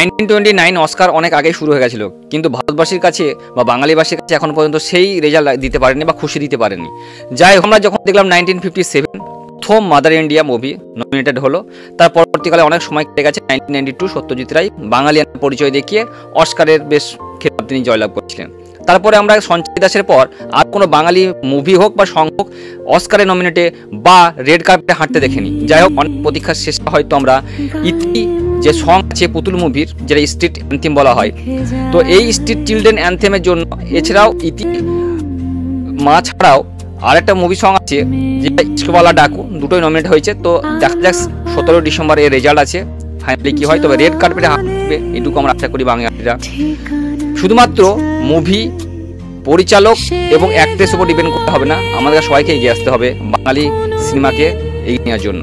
1929 Oscar অনেক আগেই শুরু হয়ে গেছিল, কিন্তু ভারতবাসীর কাছে বা বাঙালিবাসীর কাছে এখন পর্যন্ত সেই রেজাল্ট দিতে পারেনি বা খুশি দিতে পারেনি। যাই হোক, আমরা যখন দেখলাম 1957 প্রথম মাদার ইন্ডিয়া মুভি নমিনেটেড হলো, তার পরবর্তীকালে অনেক সময় কেটে গেছে। 1992 সত্যজিৎ রায় বাঙালিয়ান পরিচয় দেখিয়ে অস্কারের বেশ খেতাব তিনি জয়লাভ করেছিলেন। তারপরে আমরা সঞ্জয় দাসের পর আর কোনো বাঙালি মুভি হোক বা সং হোক অস্কারে নমিনেটে বা রেড কার্পেটে হাঁটতে দেখিনি। যাই হোক, অনেক প্রতীক্ষার শেষে হয়তো আমরা ইতি যে সং আছে পুতুল মুভির, যেটা স্ট্রিট অ্যান্থেম বলা হয়, তো এই স্ট্রিট চিলড্রেন অ্যান্থেমের জন্য এছাড়াও ইতি মা ছাড়াও আরেকটা মুভি সং আছে যেটা ইস্কওয়ালা ডাকু, দুটোই নমিনেট হয়েছে। তো দেখা যাক 17 ডিসেম্বর এর রেজাল্ট আছে, ফাইনালি কি হয়। তবে রেড কার্পেটে হাঁটবে এটুকু আমরা আশা করি বাঙালিরা। শুধুমাত্র মুভি পরিচালক এবং অ্যাক্ট্রেস উপর ডিপেন্ড করতে হবে না, আমাদের সবাইকে এগিয়ে আসতে হবে বাঙালি সিনেমাকে এগিয়ে নেওয়ার জন্য।